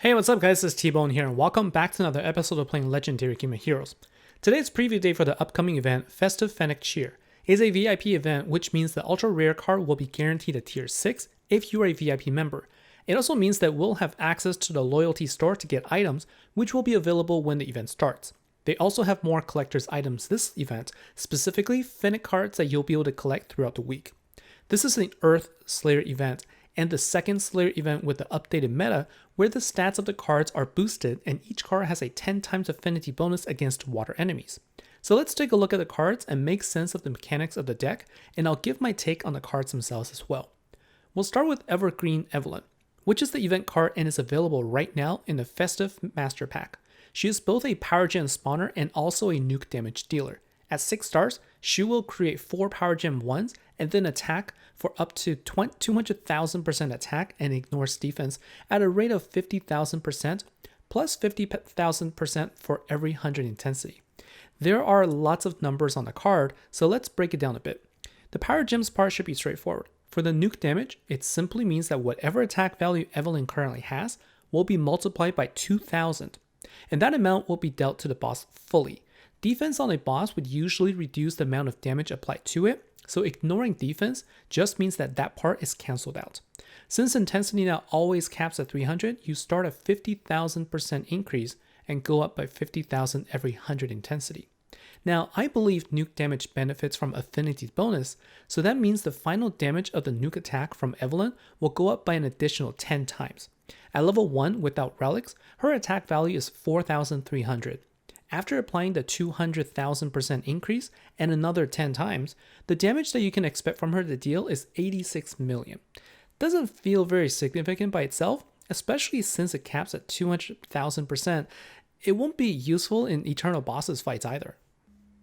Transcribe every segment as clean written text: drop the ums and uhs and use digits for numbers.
Hey, what's up guys, this is TBone here and welcome back to another episode of playing Legendary Game of Heroes. Today's preview day for the upcoming event, Festive Fennec Cheer, is a VIP event, which means the ultra rare card will be guaranteed at tier 6 if you are a VIP member. It also means that we'll have access to the loyalty store to get items, which will be available when the event starts. They also have more collector's items this event, specifically Fennec cards that you'll be able to collect throughout the week. This is an Earth Slayer event, and the second Slayer event with the updated meta, where the stats of the cards are boosted and each card has a 10 times affinity bonus against water enemies. So let's take a look at the cards and make sense of the mechanics of the deck, and I'll give my take on the cards themselves as well. We'll start with Evergreen Evelyn, which is the event card and is available right now in the Festive Master Pack. She is both a power gem spawner and also a nuke damage dealer. At 6 stars, she will create 4 power gem 1s and then attack for up to 200,000% attack and ignores defense at a rate of 50,000% plus 50,000% for every 100 intensity. There are lots of numbers on the card, so let's break it down a bit. The power gems part should be straightforward. For the nuke damage, it simply means that whatever attack value Evelyn currently has will be multiplied by 2,000, and that amount will be dealt to the boss fully. Defense on a boss would usually reduce the amount of damage applied to it, so ignoring defense just means that that part is cancelled out. Since intensity now always caps at 300, you start at 50,000% increase and go up by 50,000 every 100 intensity. Now, I believe nuke damage benefits from affinity bonus, so that means the final damage of the nuke attack from Evelyn will go up by an additional 10 times. At level 1 without relics, her attack value is 4,300. After applying the 200,000% increase and another 10 times, the damage that you can expect from her to deal is 86 million. Doesn't feel very significant by itself, especially since it caps at 200,000%. It won't be useful in Eternal Bosses fights either.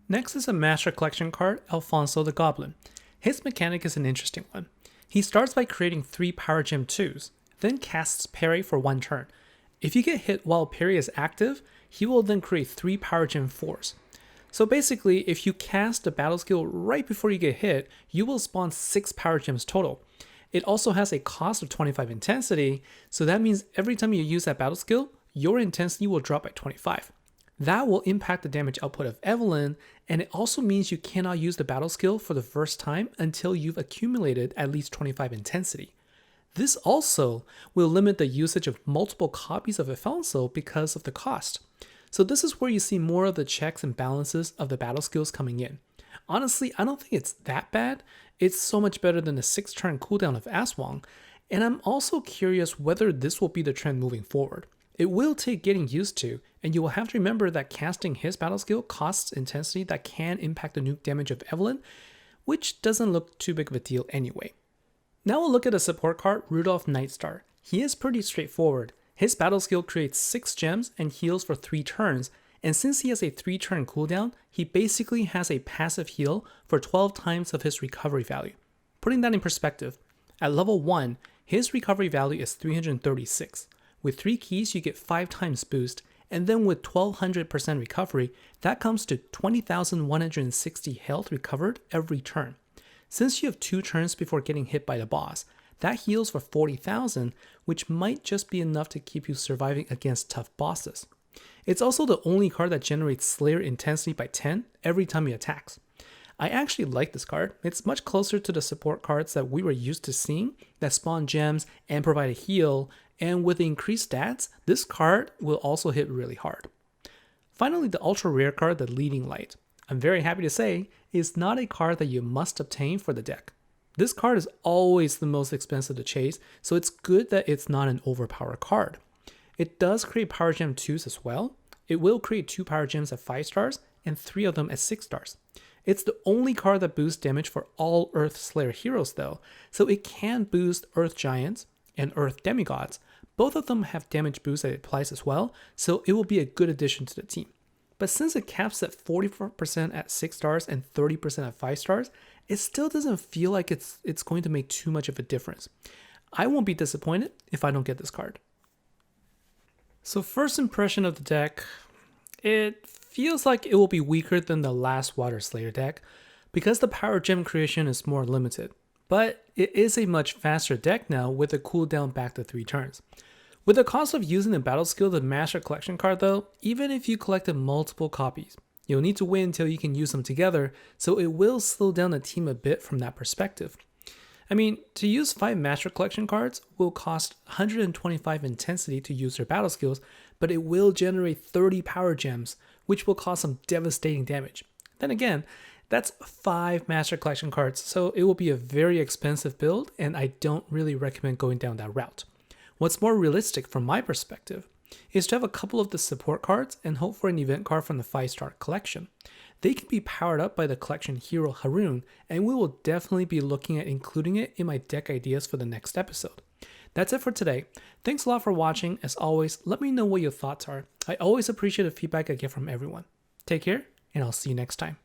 Next is a Master Collection card, Alfonso the Goblin. His mechanic is an interesting one. He starts by creating 3 Power Gem 2s, then casts Parry for 1 turn. If you get hit while Parry is active, he will then create 3 Power Gem 4s. So basically, if you cast the battle skill right before you get hit, you will spawn 6 Power Gems total. It also has a cost of 25 intensity, so that means every time you use that battle skill, your intensity will drop by 25. That will impact the damage output of Evelyn, and it also means you cannot use the battle skill for the first time until you've accumulated at least 25 intensity. This also will limit the usage of multiple copies of Alfonso because of the cost. So this is where you see more of the checks and balances of the battle skills coming in. Honestly, I don't think it's that bad. It's so much better than the 6-turn cooldown of Aswang, and I'm also curious whether this will be the trend moving forward. It will take getting used to, and you will have to remember that casting his battle skill costs intensity that can impact the nuke damage of Evelyn, which doesn't look too big of a deal anyway. Now we'll look at a support card, Rudolph Nightstar. He is pretty straightforward. His battle skill creates 6 gems and heals for 3 turns, and since he has a 3-turn cooldown, he basically has a passive heal for 12 times of his recovery value. Putting that in perspective, at level 1, his recovery value is 336. With 3 keys, you get 5 times boost, and then with 1200% recovery, that comes to 20,160 health recovered every turn. Since you have 2 turns before getting hit by the boss, that heals for 40,000, which might just be enough to keep you surviving against tough bosses. It's also the only card that generates Slayer intensity by 10 every time he attacks. I actually like this card. It's much closer to the support cards that we were used to seeing that spawn gems and provide a heal, and with the increased stats, this card will also hit really hard. Finally, the ultra rare card, the Leading Light. I'm very happy to say, is not a card that you must obtain for the deck. This card is always the most expensive to chase, so it's good that it's not an overpowered card. It does create Power Gem 2s as well. It will create 2 Power Gems at 5 stars and 3 of them at 6 stars. It's the only card that boosts damage for all Earth Slayer heroes though, so it can boost Earth Giants and Earth Demigods. Both of them have damage boost that it applies as well, so it will be a good addition to the team. But since it caps at 44% at 6 stars and 30% at 5 stars, it still doesn't feel like it's going to make too much of a difference. I won't be disappointed if I don't get this card. So first impression of the deck, it feels like it will be weaker than the last Water Slayer deck because the power gem creation is more limited. But it is a much faster deck now with a cooldown back to 3 turns. With the cost of using the battle skill of the Master Collection card though, even if you collected multiple copies, you'll need to wait until you can use them together, so it will slow down the team a bit from that perspective. I mean, to use 5 Master Collection cards will cost 125 intensity to use their battle skills, but it will generate 30 power gems, which will cause some devastating damage. Then again, that's 5 Master Collection cards, so it will be a very expensive build, and I don't really recommend going down that route. What's more realistic from my perspective is to have a couple of the support cards and hope for an event card from the 5-star collection. They can be powered up by the collection hero Haroon, and we will definitely be looking at including it in my deck ideas for the next episode. That's it for today. Thanks a lot for watching. As always, let me know what your thoughts are. I always appreciate the feedback I get from everyone. Take care, and I'll see you next time.